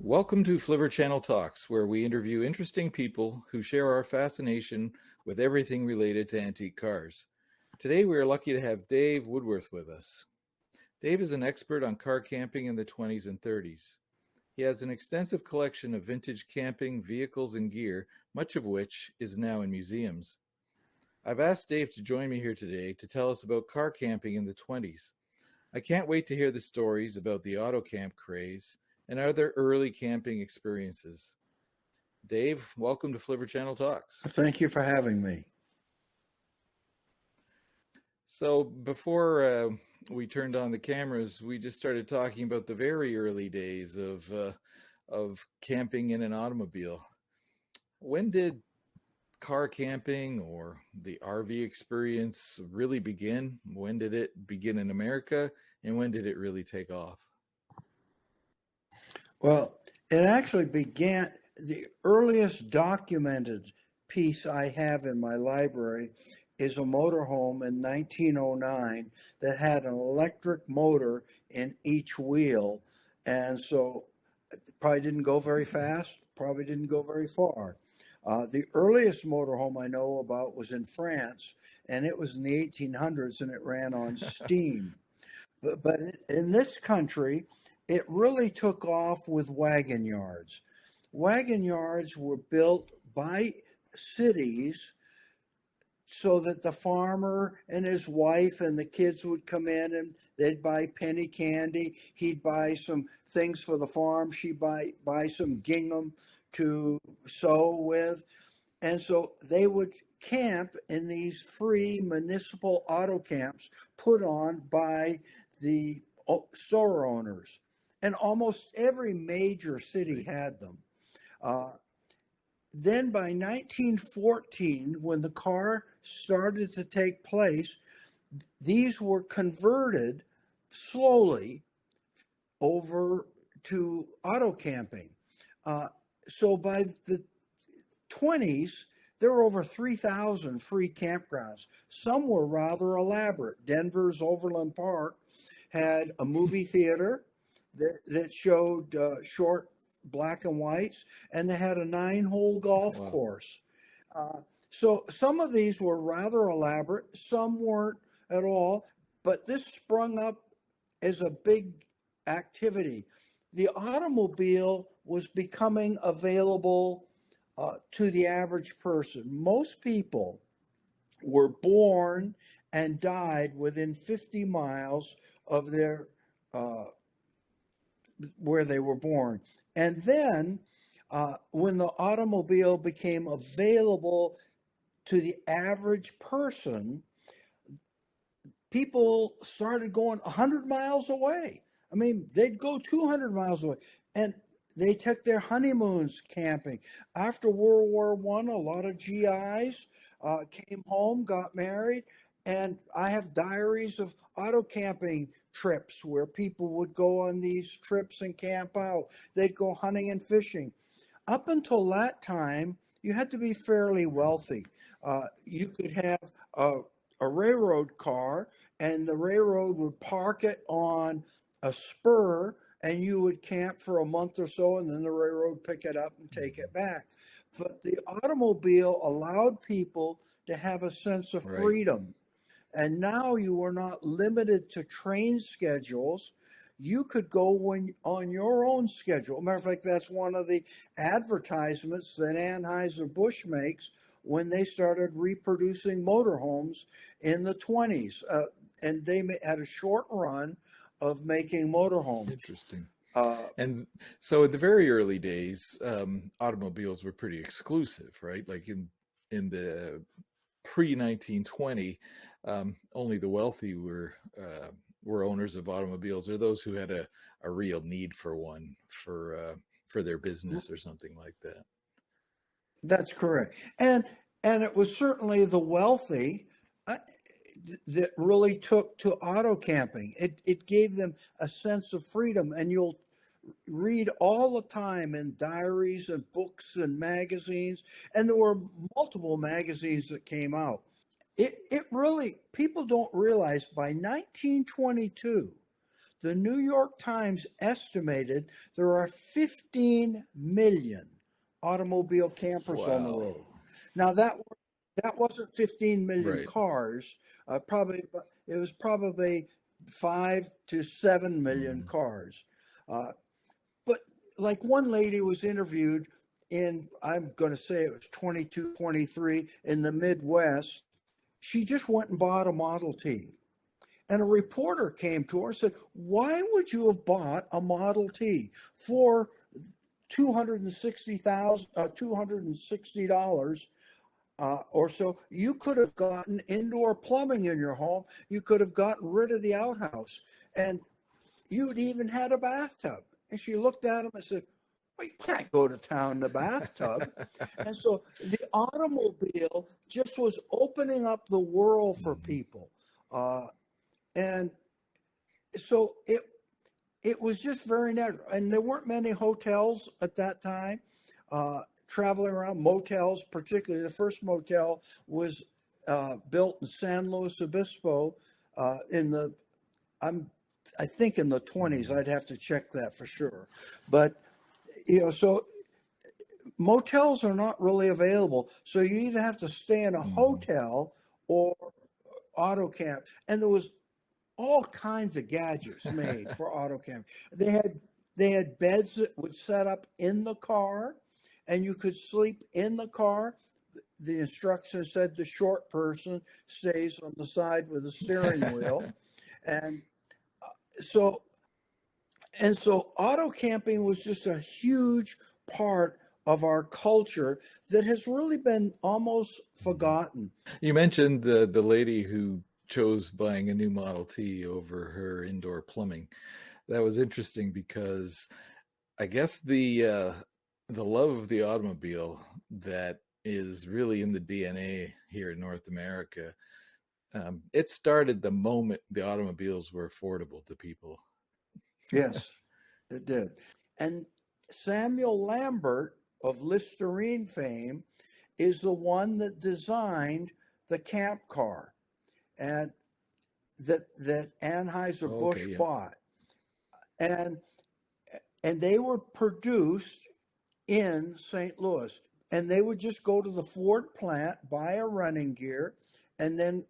Welcome to Flivver Channel Talks, where we interview interesting people who share our fascination with everything related to antique cars. Today, we are lucky to have Dave Woodworth with us. Dave is an expert on car camping in the 20s and 30s. He has an extensive collection of vintage camping vehicles and gear, much of which is now in museums. I've asked Dave to join me here today to tell us about car camping in the 20s. I can't wait to hear the stories about the auto camp craze and other early camping experiences. Dave, welcome to Flivver Channel Talks. Thank you for having me. So before we turned on the cameras, we just started talking about the very early days of camping in an automobile. When did car camping or the RV experience really begin? When did it begin in America, and when did it really take off? Well, it actually began, the earliest documented piece I have in my library is a motorhome in 1909 that had an electric motor in each wheel. And so it probably didn't go very fast, probably didn't go very far. The earliest motorhome I know about was in France, and it was in the 1800s, and it ran on steam. But in this country, it really took off with wagon yards. Wagon yards were built by cities so that the farmer and his wife and the kids would come in and they'd buy penny candy. He'd buy some things for the farm. She'd buy some gingham to sew with. And so they would camp in these free municipal auto camps put on by the store owners. And almost every major city had them. Then by 1914, when the car started to take place, these were converted slowly over to auto camping. So by the 20s, there were over 3,000 free campgrounds. Some were rather elaborate. Denver's Overland Park had a movie theater that showed short black and whites, and they had a 9-hole golf course. So some of these were rather elaborate, some weren't at all, but this sprung up as a big activity. The automobile was becoming available to the average person. Most people were born and died within 50 miles of their where they were born. And then when the automobile became available to the average person, people started going 100 miles away. I mean, they'd go 200 miles away. And they took their honeymoons camping. After World War I, a lot of GIs came home, got married, and I have diaries of auto camping trips where people would go on these trips and camp out. They'd go hunting and fishing. Up until that time, you had to be fairly wealthy. You could have a railroad car, and the railroad would park it on a spur, and you would camp for a month or so, and then the railroad pick it up and take it back. But the automobile allowed people to have a sense of freedom. And now you were not limited to train schedules. You could go on your own schedule. Matter of fact, that's one of the advertisements that Anheuser-Busch makes when they started reproducing motorhomes in the 20s. And they had a short run of making motorhomes. Interesting. And so in the very early days, automobiles were pretty exclusive, right? Like in the pre-1920, only the wealthy were owners of automobiles, or those who had a real need for one for their business or something like that. That's correct. And it was certainly the wealthy that really took to auto camping. It gave them a sense of freedom. And you'll read all the time in diaries and books and magazines, and there were multiple magazines that came out. It really, people don't realize by 1922, The New York Times estimated there are 15 million automobile campers on the Wow. road. Now that wasn't 15 million Right. cars. Probably it was probably 5 to 7 million Mm. cars. Uh, but like one lady was interviewed in, I'm going to say it was 22, 23 in the Midwest. She just went and bought a Model T. And a reporter came to her and said, "Why would you have bought a Model T for $260 or so? You could have gotten indoor plumbing in your home. You could have gotten rid of the outhouse, and you'd even had a bathtub." And she looked at him and said, "Well, you can't go to town in the bathtub." And so the automobile just was opening up the world for Mhm. people. And so it was just very natural. And there weren't many hotels at that time. Traveling around motels, particularly the first motel was built in San Luis Obispo in the I'm I think in the 20s. Mhm. I'd have to check that for sure. But so motels are not really available. So you either have to stay in a Mhm. hotel or auto camp. And there was all kinds of gadgets made for auto camping. They had they had beds that would set up in the car, and you could sleep in the car. The instruction said the short person stays on the side with the steering wheel, and so so auto camping was just a huge part of our culture that has really been almost Mhm. forgotten. You mentioned the lady who chose buying a new Model T over her indoor plumbing. That was interesting because I guess the love of the automobile that is really in the DNA here in North America. It started the moment the automobiles were affordable to people. Yes, it did. And Samuel Lambert of Listerine fame is the one that designed the camp car and that Okay, Anheuser-Busch yeah. bought. And they were produced in St. Louis. And they would just go to the Ford plant, buy a running gear, and then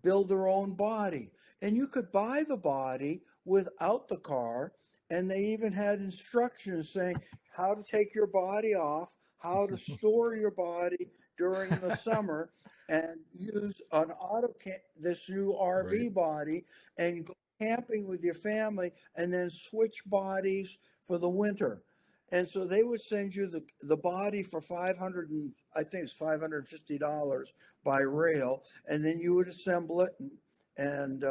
build their own body. And you could buy the body without the car. And they even had instructions saying how to take your body off, how to store your body during the summer, and use an this new Right. RV body and go camping with your family and then switch bodies for the winter. And so they would send you the body for 500 and I think it's $550 by rail, and then you would assemble it and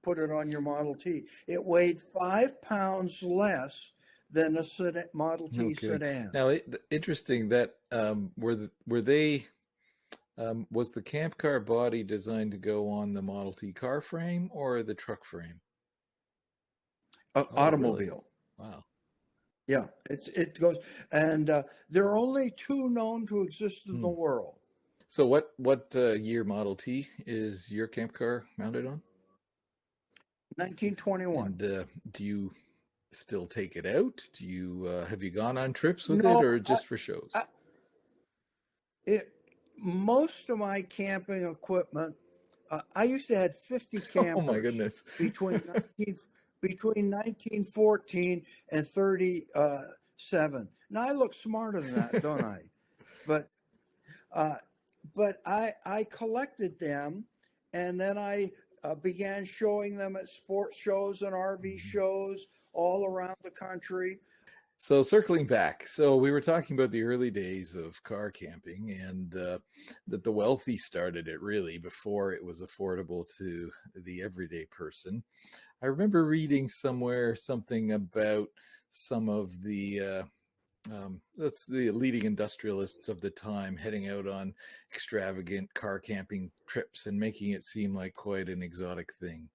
put it on your Model T. It weighed 5 pounds less than a Model T Okay. sedan. Now, interesting that were they was the camp car body designed to go on the Model T car frame or the truck frame? Oh, really? Automobile. Wow. Yeah, it goes, and there are only two known to exist in the Hmm. world. So what year Model T is your camp car mounted on? 1921. And do you still take it out? Do you have you gone on trips with it No, or just for shows? I, it most of my camping equipment. I used to have 50 Oh my campers goodness. between 1914 and 37. Now I look smarter than that, don't I? But uh, I collected them, and then I began showing them at sports shows and RV Mhm. shows all around the country. So circling back, so we were talking about the early days of car camping and that the wealthy started it really before it was affordable to the everyday person. I remember reading somewhere something about some of that's the leading industrialists of the time heading out on extravagant car camping trips and making it seem like quite an exotic thing.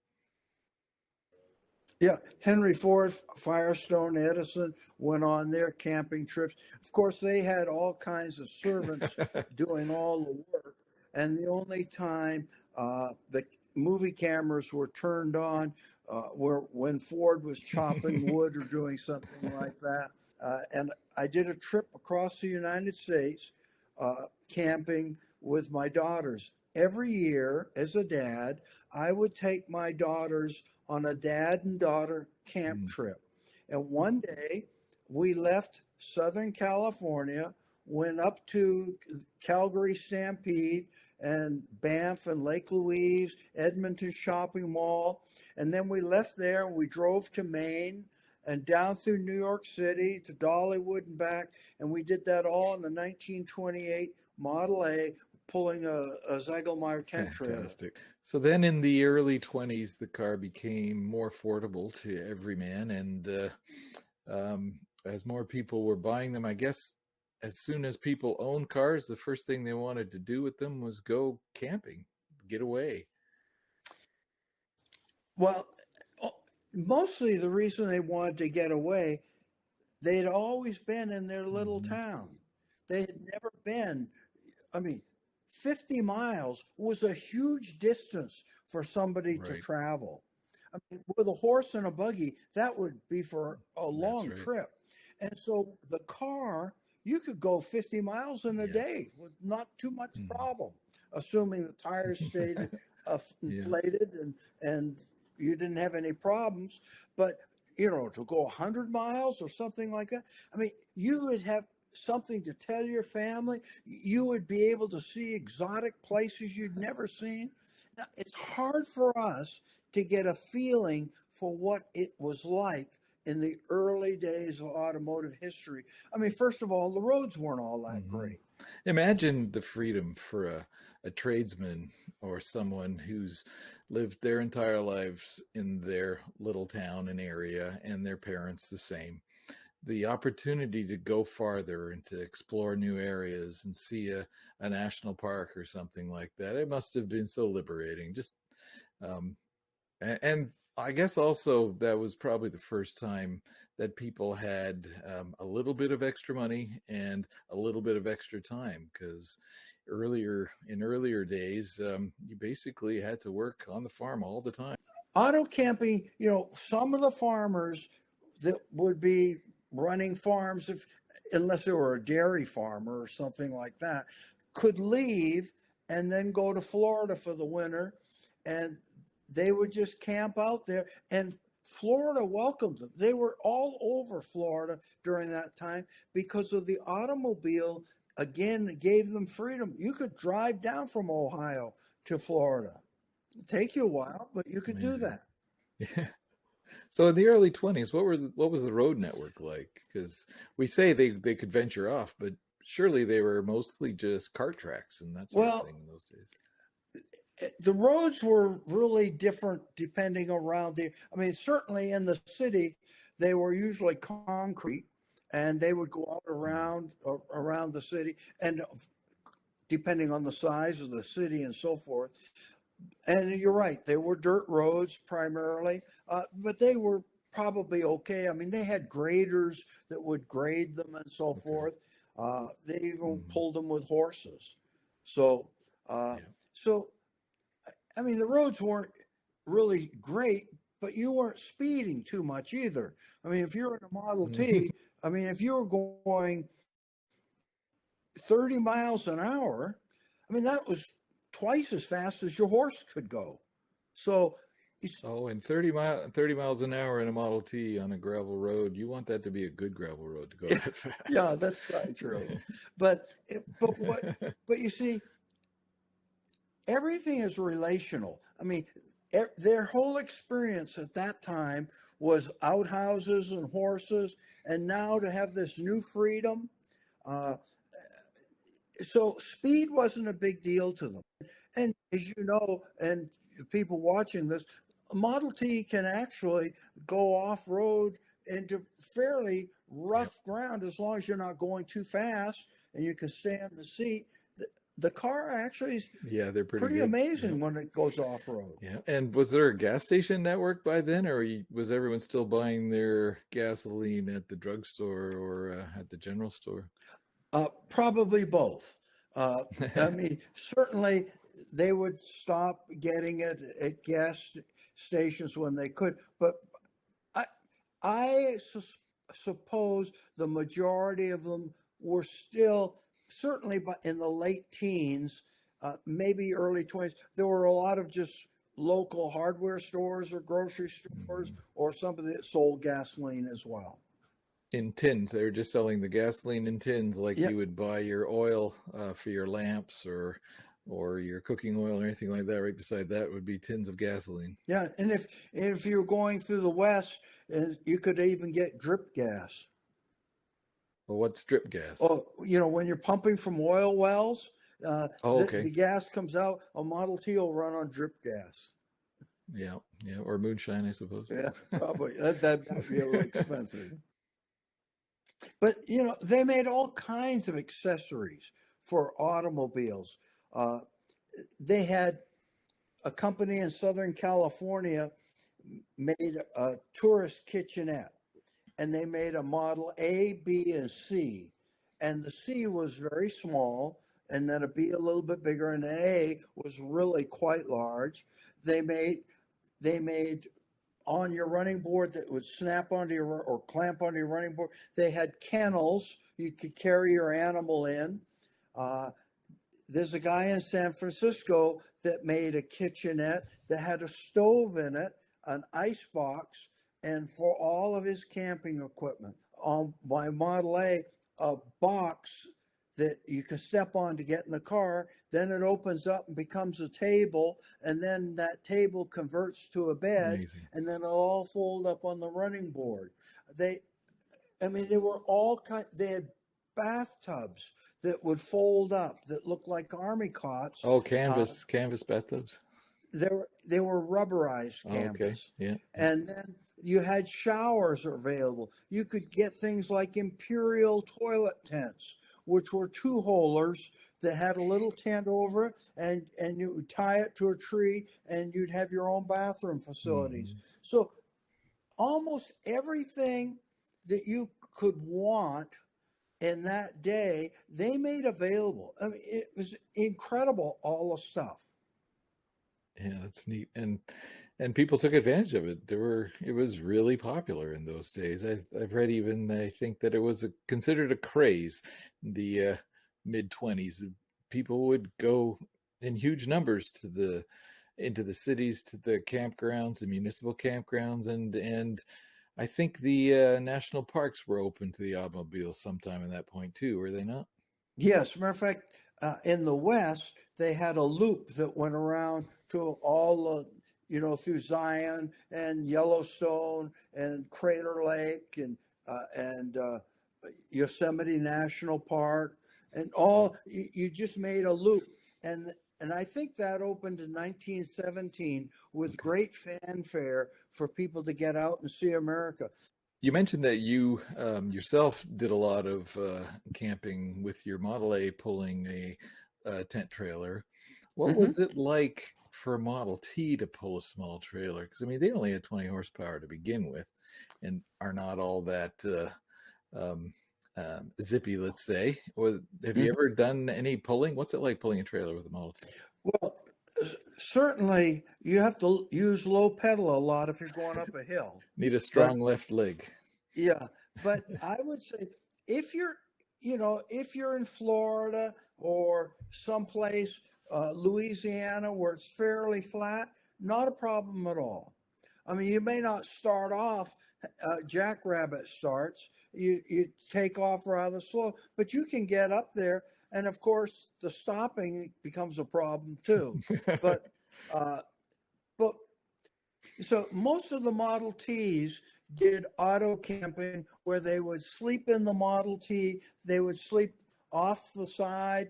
Yeah, Henry Ford, Firestone, Edison went on their camping trips. Of course, they had all kinds of servants doing all the work, and the only time the movie cameras were turned on, where when Ford was chopping wood or doing something like that. And I did a trip across the United States, camping with my daughters. Every year, as a dad, I would take my daughters on a dad and daughter camp Mm. trip. And one day, we left Southern California, went up to Calgary Stampede and Banff and Lake Louise, Edmonton Shopping Mall. And then we left there. We drove to Maine and down through New York City to Dollywood and back. And we did that all in the 1928 Model A, pulling a Zegelmeyer tent trailer. Fantastic. So then in the early 20s, the car became more affordable to every man. And as more people were buying them, I guess as soon as people owned cars, the first thing they wanted to do with them was go camping, get away. Well, mostly the reason they wanted to get away, they'd always been in their little Hmm. town. They had never been, I mean, 50 miles was a huge distance for somebody to Right. travel. I mean, with a horse and a buggy, that would be for a That's long right. trip. And so the car, you could go 50 miles in a Yeah. day with not too much Mhm. problem, assuming the tires stayed Yeah. inflated and you didn't have any problems. But, to go 100 miles or something like that, I mean, you would have something to tell your family. You would be able to see exotic places you'd never seen. Now, it's hard for us to get a feeling for what it was like in the early days of automotive history. I mean, first of all, the roads weren't all that Hmm. great. Imagine the freedom for a tradesman or someone who's lived their entire lives in their little town and area, and their parents the same. The opportunity to go farther and to explore new areas and see a national park or something like that. It must have been so liberating. Just um, and I guess also that was probably the first time that people had a little bit of extra money and a little bit of extra time, because earlier days, you basically had to work on the farm all the time. Auto camping, some of the farmers that would be running farms, if unless they were a dairy farmer or something like that, could leave and then go to Florida for the winter, and they would just camp out there. And Florida welcomed them. They were all over Florida during that time because of the automobile. Again, gave them freedom. You could drive down from Ohio to Florida. It'd take you a while, but you could do Amazing. that. Yeah. So in the early 20s, what was the road network like? Because we say they could venture off, but surely they were mostly just cart tracks and that sort of Well, thing in those days. the roads were really different depending around I mean, certainly in the city, they were usually concrete, and they would go out Mm. around the city, and depending on the size of the city and so forth. And you're right, they were dirt roads primarily, but they were probably okay. I mean, they had graders that would grade them and so Okay. forth. They even Hmm. pulled them with horses. So, uh, Yeah. so I mean, the roads weren't really great, but you weren't speeding too much either. I mean, if you're in a Model T, I mean, if you were going 30 miles an hour, I mean, that was twice as fast as your horse could go. So it's, Oh, and 30 miles an hour in a Model T on a gravel road. You want that to be a good gravel road to go that yeah, fast. that's not true. But you see, everything is relational. I mean, their whole experience at that time was outhouses and horses, and now to have this new freedom. Uh, so speed wasn't a big deal to them. And as you know, and people watching this, a Model T can actually go off road into fairly Yep. rough ground as long as you're not going too fast and you can stay in the seat. The car actually is Yeah, they're pretty pretty good. Yeah. amazing when it goes off road. Yeah. And was there a gas station network by then, or was everyone still buying their gasoline at the drugstore or at the general store? Probably both. I mean, certainly they would stop getting it at gas stations when they could. But I, I suppose the majority of them were still, certainly in the late teens, maybe early 20s. There were a lot of just local hardware stores or grocery stores Mhm. or something that sold gasoline as well. In tins. They were just selling the gasoline in tins, like Yeah, you would buy your oil for your lamps or your cooking oil or anything like that. Right beside that would be tins of gasoline. yeah. And if you're going through the West, you could even get drip gas. Well, what's drip gas? Oh, when you're pumping from oil wells, Oh, okay. the gas comes out. A Model T will run on drip gas. Yeah, yeah, or moonshine, I suppose. Yeah, probably that might be a little expensive. But they made all kinds of accessories for automobiles. Uh, they had a company in Southern California made a tourist kitchenette, and they made a Model A, B, and C. And the C was very small, and then a B a little bit bigger, and an A was really quite large. They made on your running board that would snap onto your or clamp onto your running board. They had kennels you could carry your animal in. Uh, there's a guy in San Francisco that made a kitchenette that had a stove in it, an ice box, and for all of his camping equipment. On my Model a box that you can step on to get in the car. Then it opens up and becomes a table, and then that table converts to a bed, Amazing. and then it'll all fold up on the running board. They, I mean, they were all kind. They had bathtubs that would fold up that looked like army cots. Oh, Uh, canvas bathtubs. they were rubberized Oh, okay. canvas, Yeah. and then you had showers available. You could get things like imperial toilet tents, which were two-holers that had a little tent over it, and you would tie it to a tree, and you'd have your own bathroom facilities. Hmm. So almost everything that you could want in that day, they made available. I mean, it was incredible, all the stuff. Yeah, that's neat. And people took advantage of it. It was really popular in those days. I've read even I think that it was considered a craze in the mid 20s. People would go in huge numbers into the cities, to the campgrounds, the municipal campgrounds, and I think the national parks were open to the automobiles sometime in that point too, were they not? Yes, as a matter of fact, in the West, they had a loop that went around to all through Zion and Yellowstone and Crater Lake and Yosemite National Park, and all. You just made a loop, and I think that opened in 1917 with Okay. great fanfare for people to get out and see America. You mentioned that you yourself did a lot of camping with your Model A pulling a tent trailer. What Hmm. was it like for a Model T to pull a small trailer? Because I mean, they only had 20 horsepower to begin with, and are not all that um, zippy, let's say. Or have you ever done any pulling? What's it like pulling a trailer with a Model T? Well, certainly you have to use low pedal a lot if you're going up a hill. Need a But strong left leg. yeah, but I would say if you're, if you're in Florida or someplace, Louisiana, where it's fairly flat, not a problem at all. I mean, you may not start off jackrabbit starts. You take off rather slow, but you can get up there, and of course the stopping becomes a problem too. But uh, but so most of the Model Ts did auto camping where they would sleep in the Model T, they would sleep off the side,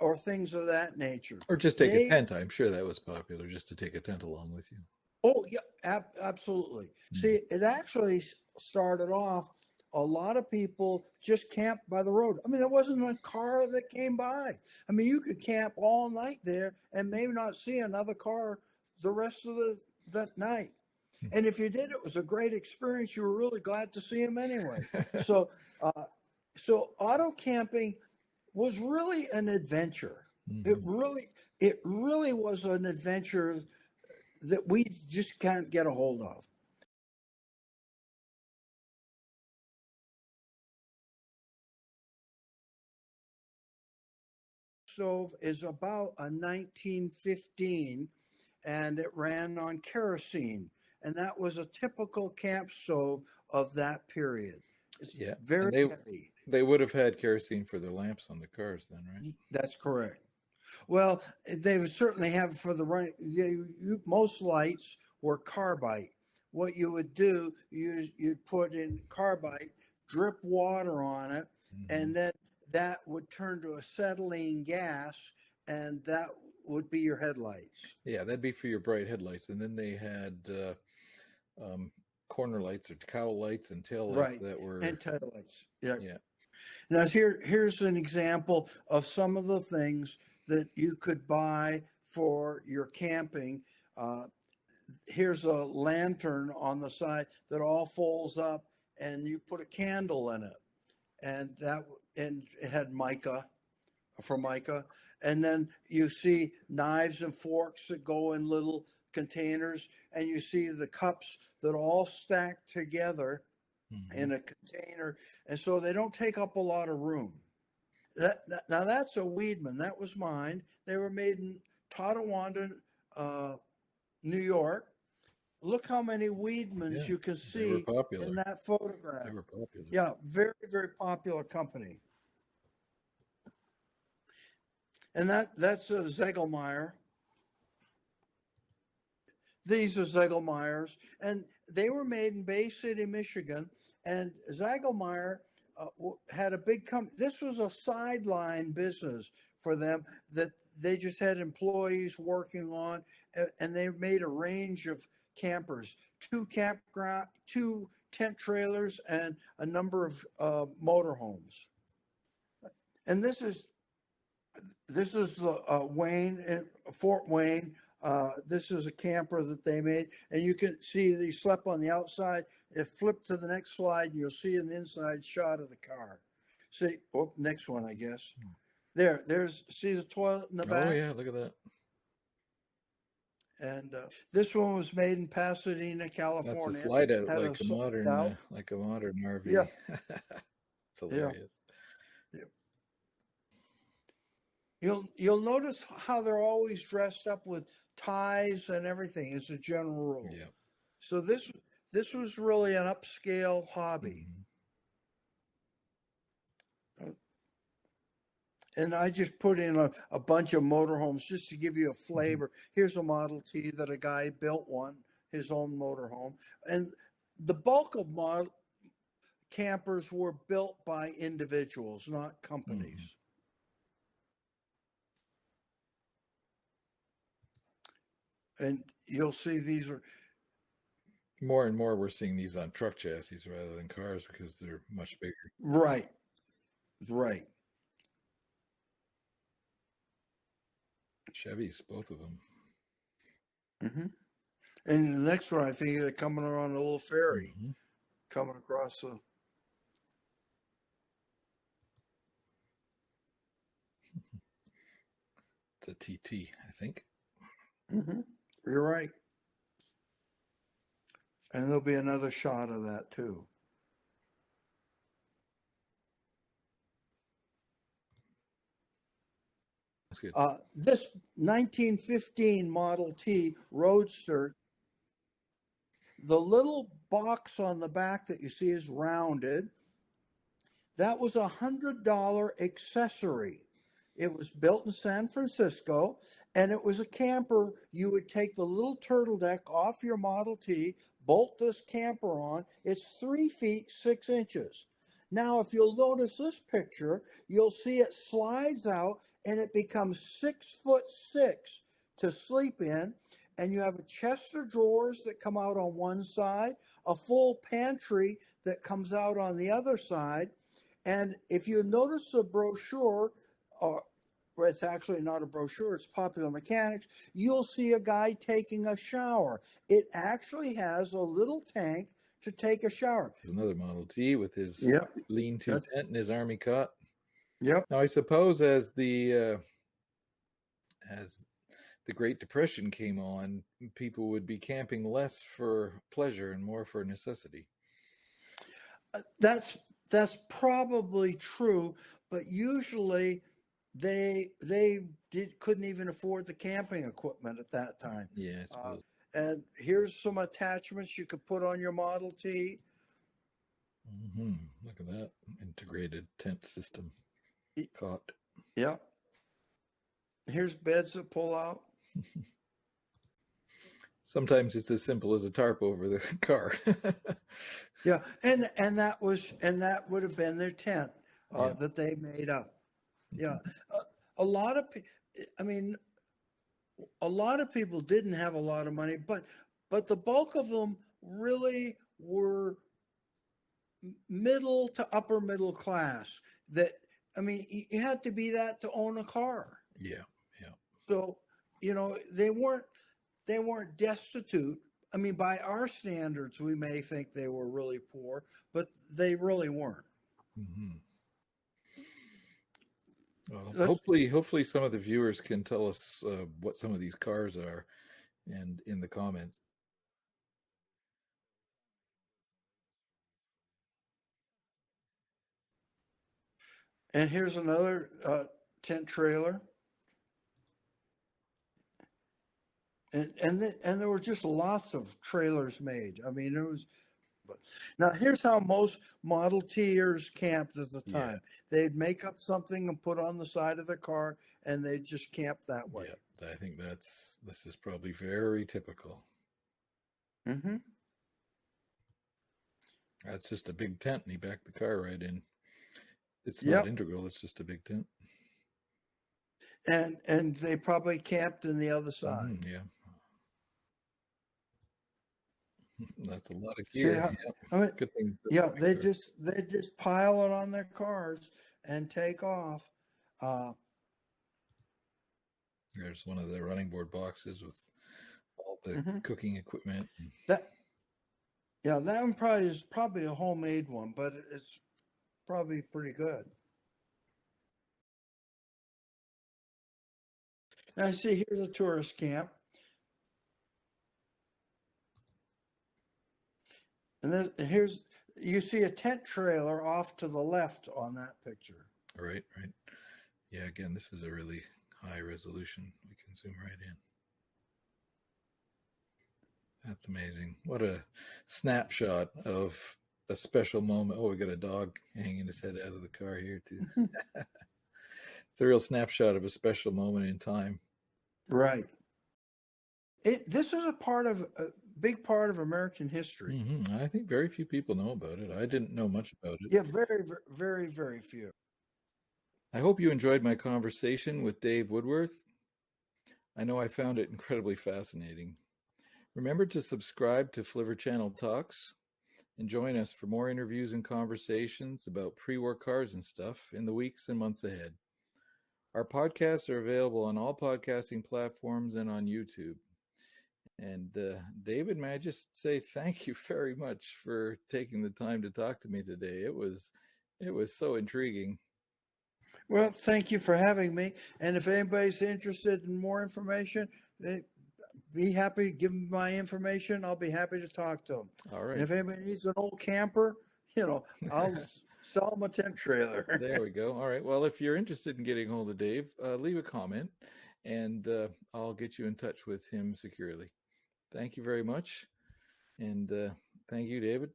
or things of that nature. Or just take a They tent. I'm sure that was popular, just to take a tent along with you. Oh, yeah, absolutely. Mm. See, it actually started off, a lot of people just camped by the road. I mean, there wasn't a car that came by. I mean, you could camp all night there and maybe not see another car the rest of that night. And if you did, it was a great experience. You were really glad to see them anyway. So, uh, so auto camping was really an adventure. It really was an adventure that we just can't get a hold of. Stove is about a 1915, and it ran on kerosene, and that was a typical camp stove of that period. It's Yeah, very and heavy. they would have had kerosene for their lamps on the cars then, right? That's correct. Well, they would certainly have for the running. Most lights were carbide. What you would do, you'd put in carbide, drip water on it, and then that would turn to acetylene gas, and that would be your headlights. Yeah, that'd be for your bright headlights. And then they had um, corner lights or cowl lights and tail lights Right, that were, and taillights. Yeah. yeah. Now here's an example of some of the things that you could buy for your camping. Uh, Here's a lantern on the side that all folds up, and you put a candle in it, and it had mica, formica, and then you see knives and forks that go in little containers, and you see the cups that all stack together in a container, and so they don't take up a lot of room. Now that's a Weedman. That was mine. They were made in Tonawanda, New York. Look how many Weedmans Yeah, you can they were see popular. in that They photograph. were popular. Yeah, very, very popular company. And that's a Zegelmeyer. These are Zegelmeyers, and they were made in Bay City, Michigan. And Zegelmeyer had a big company. This was a sideline business for them that they just had employees working on, and they made a range of campers, two campground, two tent trailers, and a number of motorhomes. And this is Wayne, Fort Wayne. This is a camper that they made, and you can see they slept on the outside. If flip to the next slide, you'll see an inside shot of the car. See, next one, I guess. There's see the toilet in the Oh, back, yeah, look at that. and this one was made in Pasadena, That's a California. slide out Had a slide out. like a modern Yeah, RV. It's yeah. hilarious. Yeah. You'll notice how they're always dressed up with ties and everything as a general rule. Yeah. So this was really an upscale hobby. And I just put in a bunch of motorhomes just to give you a flavor. Here's a Model T that a guy built his own motorhome. And the bulk of model campers were built by individuals, not companies. And you'll see these are More and more, we're seeing these on truck chassis rather than cars because they're much bigger. right, right. Chevys, both of them. hmm And the next one, I think they're coming around a little ferry, Mm-hmm. coming across the. It's a TT, I think. hmm You're right. And there'll be another shot of that too. That's good. This 1915 Model T Roadster, the little box on the back that you see is rounded. That was $100 accessory. It was built in San Francisco, and it was a camper. You would take the little turtle deck off your Model T, bolt this camper on. It's 3 feet 6 inches. Now, if you'll notice this picture, you'll see it slides out and it becomes 6 foot 6 to sleep in. And you have a chest of drawers that come out on one side, a full pantry that comes out on the other side. And if you notice the brochure, or it's actually not a brochure, it's Popular Mechanics, you'll see a guy taking a shower. It actually has a little tank to take a shower. There's another Model T with his Yep. lean-to That's tent and his army cot. yep. Now, I suppose as as the Great Depression came on, people would be camping less for pleasure and more for necessity. That's probably true, but usually they couldn't even afford the camping equipment at that time. Yeah, I suppose. And here's some attachments you could put on your Model T. Look at that integrated tent system. Y- Caught. Yeah. Here's beds that pull out. Sometimes it's as simple as a tarp over the car. Yeah, and that would have been their tent Yeah. that they made up. Yeah, a lot of I mean, a lot of people didn't have a lot of money, but the bulk of them really were middle to upper middle class. That I mean, you had to be that to own a car. Yeah. Yeah. So they weren't destitute. I mean, by our standards, we may think they were really poor, but they really weren't. Mm-hmm. Well, Let's, hopefully some of the viewers can tell us what some of these cars are, and in the comments. and here's another tent trailer, and there were just lots of trailers made. I mean, there was. Now here's how most Model Ters camped at the Yeah. time. They'd make up something and put on the side of the car, and they'd just camp that way. Yeah, I think this is probably very typical. Mm-hmm. That's just a big tent, and he backed the car right in. It's Yep. not integral; it's just a big tent. And they probably camped in the other side. Yeah, that's a lot of See gear. how, Yeah, I mean, good thing. yeah, they just pile it on their cars and take off. There's one of the running board boxes with all the Mhm. cooking equipment. That that one is probably a homemade one, but it's probably pretty good. Now see, here's a tourist camp, and then here's you see a tent trailer off to the left on that picture. Right. Yeah, again, this is a really high resolution. We can zoom right in. That's amazing. What a snapshot of a special moment. Oh, we got a dog hanging his head out of the car here too. It's a real snapshot of a special moment in time. Right. This is a big part of American history. I think very few people know about it. I didn't know much about it. Yeah, very, very, very few. I hope you enjoyed my conversation with Dave Woodworth. I know I found it incredibly fascinating. Remember to subscribe to Flivver Channel Talks and join us for more interviews and conversations about pre-war cars and stuff in the weeks and months ahead. Our podcasts are available on all podcasting platforms and on YouTube. And David, may I just say thank you very much for taking the time to talk to me today. It was so intriguing. Well, thank you for having me. And if anybody's interested in more information, be happy. Give them my information. I'll be happy to talk to them. All right. And if anybody needs an old camper, I'll sell them a tent trailer. There we go. All right. Well, if you're interested in getting hold of Dave, leave a comment and I'll get you in touch with him securely. Thank you very much. And thank you, David.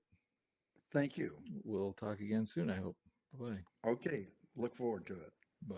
Thank you. We'll talk again soon, I hope. Bye. Okay. Look forward to it. Bye.